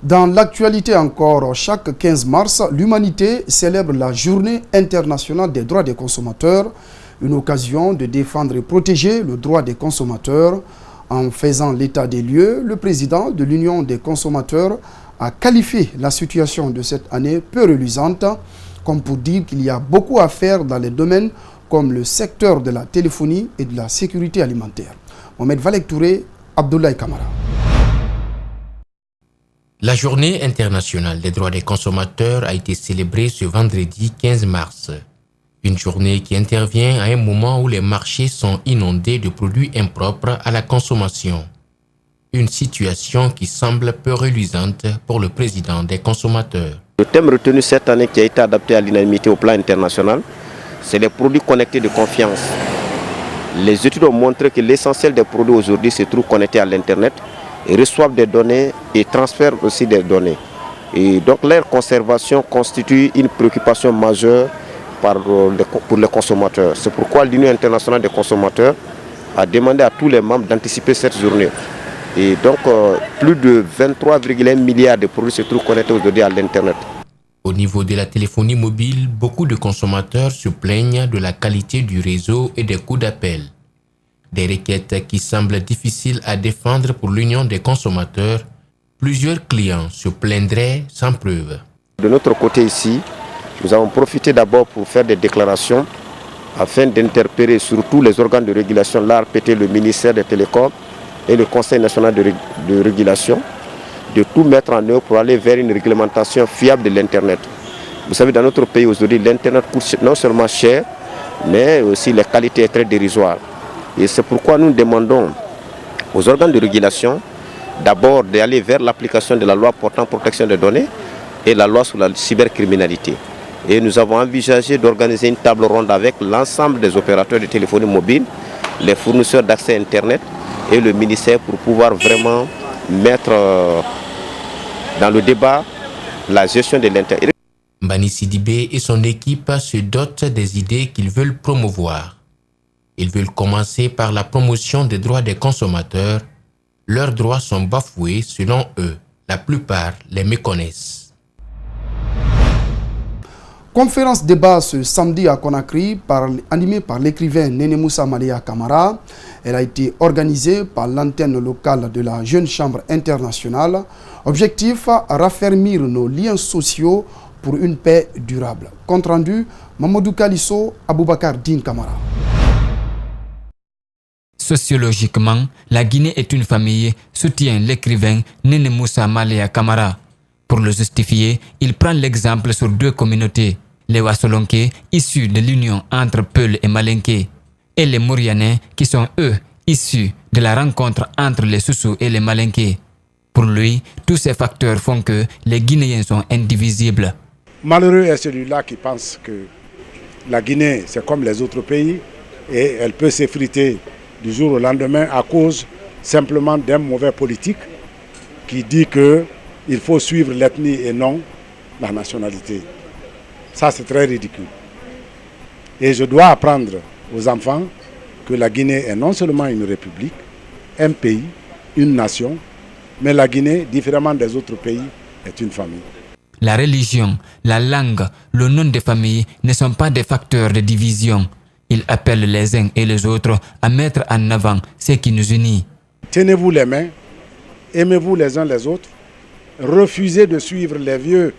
Dans l'actualité encore, chaque 15 mars, l'humanité célèbre la Journée internationale des droits des consommateurs, une occasion de défendre et protéger le droit des consommateurs. En faisant l'état des lieux, le président de l'Union des consommateurs a qualifié la situation de cette année peu reluisante, comme pour dire qu'il y a beaucoup à faire dans les domaines comme le secteur de la téléphonie et de la sécurité alimentaire. Mohamed Valek Touré, Abdoulaye Kamara. La Journée internationale des droits des consommateurs a été célébrée ce vendredi 15 mars. Une journée qui intervient à un moment où les marchés sont inondés de produits impropres à la consommation. Une situation qui semble peu reluisante pour le président des consommateurs. Le thème retenu cette année qui a été adapté à l'unanimité au plan international, c'est les produits connectés de confiance. Les études ont montré que l'essentiel des produits aujourd'hui se trouve connectés à l'Internet et reçoivent des données et transfèrent aussi des données. Et donc leur conservation constitue une préoccupation majeure pour les consommateurs. C'est pourquoi l'Union internationale des consommateurs a demandé à tous les membres d'anticiper cette journée. Et donc plus de 23,1 milliards de produits se trouvent connectés aujourd'hui à l'Internet. Au niveau de la téléphonie mobile, beaucoup de consommateurs se plaignent de la qualité du réseau et des coûts d'appel. Des requêtes qui semblent difficiles à défendre pour l'Union des consommateurs, plusieurs clients se plaindraient sans preuve. De notre côté ici, nous avons profité d'abord pour faire des déclarations afin d'interpeller surtout les organes de régulation, l'ARPT, le ministère des Télécoms et le Conseil national de régulation, de tout mettre en œuvre pour aller vers une réglementation fiable de l'Internet. Vous savez, dans notre pays aujourd'hui, l'Internet coûte non seulement cher, mais aussi la qualité est très dérisoire. Et c'est pourquoi nous demandons aux organes de régulation d'abord d'aller vers l'application de la loi portant protection des données et la loi sur la cybercriminalité. Et nous avons envisagé d'organiser une table ronde avec l'ensemble des opérateurs de téléphonie mobile, les fournisseurs d'accès Internet et le ministère pour pouvoir vraiment mettre dans le débat la gestion de l'Internet. Mbani Sidibé et son équipe se dotent des idées qu'ils veulent promouvoir. Ils veulent commencer par la promotion des droits des consommateurs. Leurs droits sont bafoués selon eux. La plupart les méconnaissent. Conférence débat ce samedi à Conakry, animée par l'écrivain Néné Moussa Maléa Kamara. Elle a été organisée par l'antenne locale de la Jeune Chambre internationale. Objectif, raffermir nos liens sociaux pour une paix durable. Compte rendu, Mamadou Kalisso, Aboubakar Din Kamara. Sociologiquement, la Guinée est une famille, soutient l'écrivain Néné Moussa Maléa Kamara. Pour le justifier, il prend l'exemple sur deux communautés, les Wassolonké, issus de l'union entre Peul et Malinké, et les Mourianais, qui sont eux, issus de la rencontre entre les Soussous et les Malinké. Pour lui, tous ces facteurs font que les Guinéens sont indivisibles. Malheureux est celui-là qui pense que la Guinée, c'est comme les autres pays, et elle peut s'effriter du jour au lendemain à cause simplement d'un mauvais politique qui dit qu'il faut suivre l'ethnie et non la nationalité. Ça, c'est très ridicule. Et je dois apprendre aux enfants que la Guinée est non seulement une république, un pays, une nation, mais la Guinée, différemment des autres pays, est une famille. La religion, la langue, le nom des familles ne sont pas des facteurs de division. Il appelle les uns et les autres à mettre en avant ce qui nous unit. Tenez-vous les mains, aimez-vous les uns les autres, refusez de suivre les vieux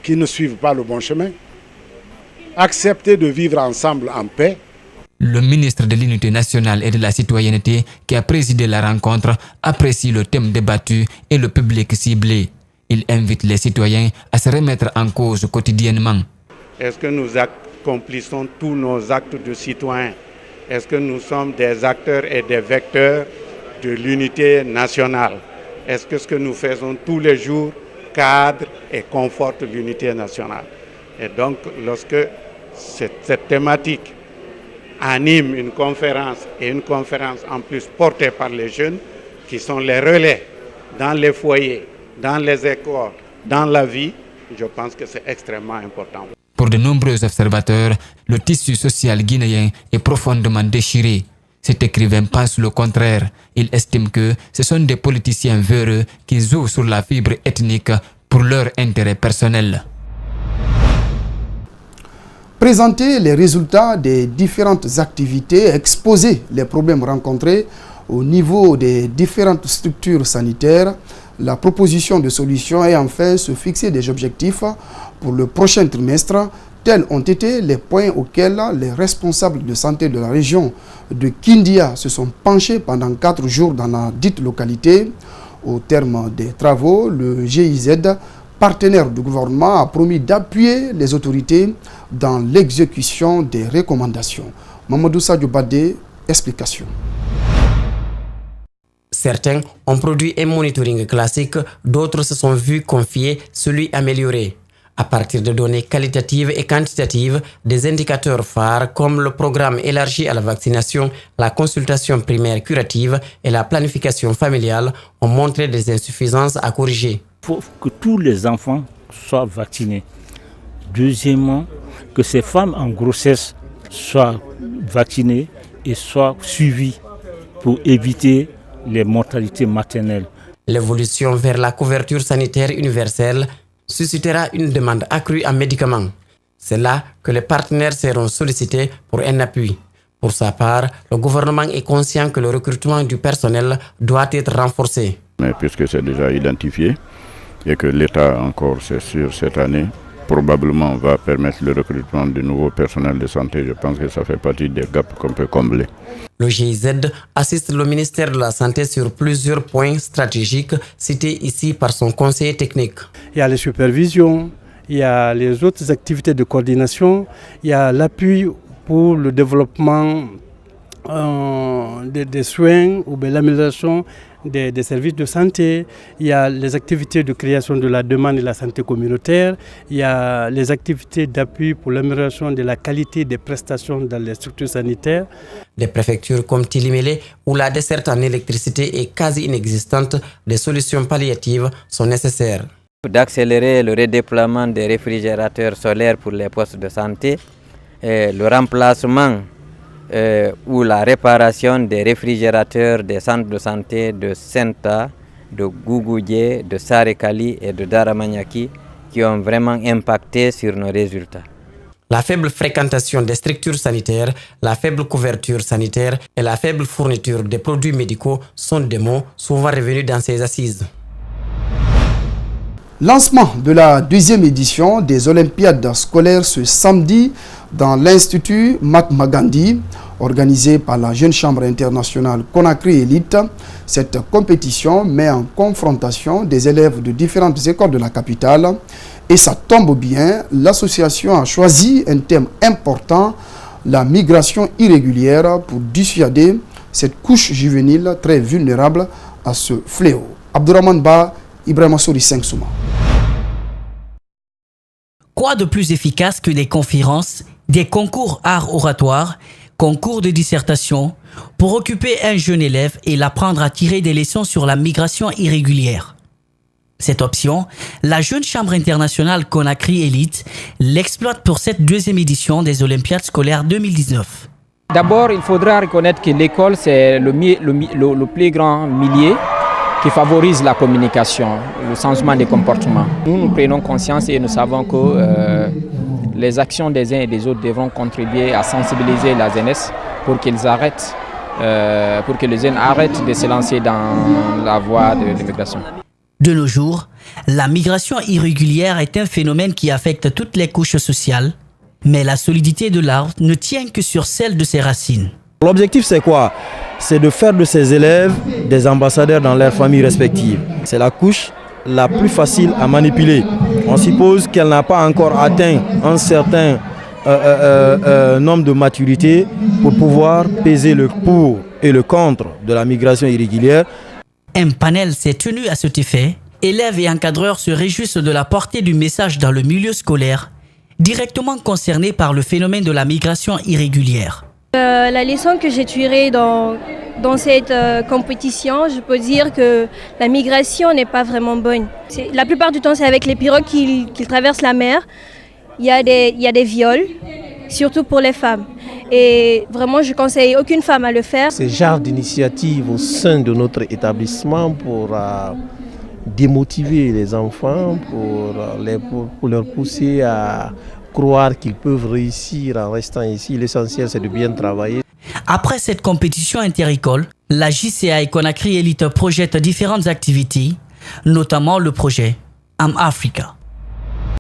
qui ne suivent pas le bon chemin, acceptez de vivre ensemble en paix. Le ministre de l'Unité nationale et de la citoyenneté qui a présidé la rencontre apprécie le thème débattu et le public ciblé. Il invite les citoyens à se remettre en cause quotidiennement. Est-ce que nous accomplissons tous nos actes de citoyens? Est-ce que nous sommes des acteurs et des vecteurs de l'unité nationale? Est-ce que ce que nous faisons tous les jours cadre et conforte l'unité nationale? Et donc, lorsque cette thématique anime une conférence, et une conférence en plus portée par les jeunes, qui sont les relais dans les foyers, dans les écoles, dans la vie, je pense que c'est extrêmement important. Pour de nombreux observateurs, le tissu social guinéen est profondément déchiré. Cet écrivain pense le contraire. Il estime que ce sont des politiciens véreux qui jouent sur la fibre ethnique pour leur intérêt personnel. Présenter les résultats des différentes activités, exposer les problèmes rencontrés au niveau des différentes structures sanitaires, la proposition de solutions et enfin se fixer des objectifs pour le prochain trimestre. Tels ont été les points auxquels les responsables de santé de la région de Kindia se sont penchés pendant 4 jours dans la dite localité. Au terme des travaux, le GIZ, partenaire du gouvernement, a promis d'appuyer les autorités dans l'exécution des recommandations. Mamadou Sadio Badé, explication. Certains ont produit un monitoring classique, d'autres se sont vus confier celui amélioré. À partir de données qualitatives et quantitatives, des indicateurs phares comme le programme élargi à la vaccination, la consultation primaire curative et la planification familiale ont montré des insuffisances à corriger. Il faut que tous les enfants soient vaccinés. Deuxièmement, que ces femmes en grossesse soient vaccinées et soient suivies pour éviter les mortalités maternelles. L'évolution vers la couverture sanitaire universelle suscitera une demande accrue en médicaments. C'est là que les partenaires seront sollicités pour un appui. Pour sa part, le gouvernement est conscient que le recrutement du personnel doit être renforcé. Mais puisque c'est déjà identifié et que l'État encore, c'est sûr, cette année, probablement va permettre le recrutement de nouveaux personnels de santé, je pense que ça fait partie des gaps qu'on peut combler. Le GIZ assiste le ministère de la Santé sur plusieurs points stratégiques cités ici par son conseiller technique. Il y a les supervisions, il y a les autres activités de coordination, il y a l'appui pour le développement des soins ou de l'amélioration des services de santé, il y a les activités de création de la demande de la santé communautaire, il y a les activités d'appui pour l'amélioration de la qualité des prestations dans les structures sanitaires. Des préfectures comme Tilimélé, où la desserte en électricité est quasi inexistante, des solutions palliatives sont nécessaires. D'accélérer le redéploiement des réfrigérateurs solaires pour les postes de santé, et le remplacement ou la réparation des réfrigérateurs des centres de santé de Senta, de Gougoudjé, de Sarekali et de Daramaniaki qui ont vraiment impacté sur nos résultats. La faible fréquentation des structures sanitaires, la faible couverture sanitaire et la faible fourniture des produits médicaux sont des mots souvent revenus dans ces assises. Lancement de la 2e édition des Olympiades scolaires ce samedi dans l'Institut Mahatma Gandhi, organisé par la Jeune Chambre internationale Conakry Elite. Cette compétition met en confrontation des élèves de différentes écoles de la capitale. Et ça tombe bien, l'association a choisi un thème important, la migration irrégulière, pour dissuader cette couche juvénile très vulnérable à ce fléau. Abdourahmane Ba, Ibrahima Souri 5 Souma. Quoi de plus efficace que des conférences, des concours art oratoire, concours de dissertation, pour occuper un jeune élève et l'apprendre à tirer des leçons sur la migration irrégulière? Cette option, la Jeune Chambre internationale Conakry Elite l'exploite pour cette 2e édition des Olympiades scolaires 2019. D'abord, il faudra reconnaître que l'école, c'est le plus grand milieu qui favorise la communication, le changement des comportements. Nous prenons conscience et nous savons que les actions des uns et des autres devront contribuer à sensibiliser la jeunesse pour qu'ils arrêtent, pour que les jeunes arrêtent de se lancer dans la voie de l'immigration. De nos jours, la migration irrégulière est un phénomène qui affecte toutes les couches sociales, mais la solidité de l'arbre ne tient que sur celle de ses racines. L'objectif, c'est quoi? C'est de faire de ces élèves des ambassadeurs dans leurs familles respectives. C'est la couche la plus facile à manipuler. On suppose qu'elle n'a pas encore atteint un certain nombre de maturité pour pouvoir peser le pour et le contre de la migration irrégulière. Un panel s'est tenu à cet effet. Élèves et encadreurs se réjouissent de la portée du message dans le milieu scolaire, directement concerné par le phénomène de la migration irrégulière. La leçon que j'ai tirée dans cette compétition, je peux dire que la migration n'est pas vraiment bonne. La plupart du temps, c'est avec les pirogues qu'ils traversent la mer. Il y a des viols, surtout pour les femmes. Et vraiment, je conseille aucune femme à le faire. Ce genre d'initiative au sein de notre établissement pour démotiver les enfants, pour leur pousser à croire qu'ils peuvent réussir en restant ici. L'essentiel, c'est de bien travailler. Après cette compétition interécole, la JCA et Conakry Elite projettent différentes activités, notamment le projet Am Africa.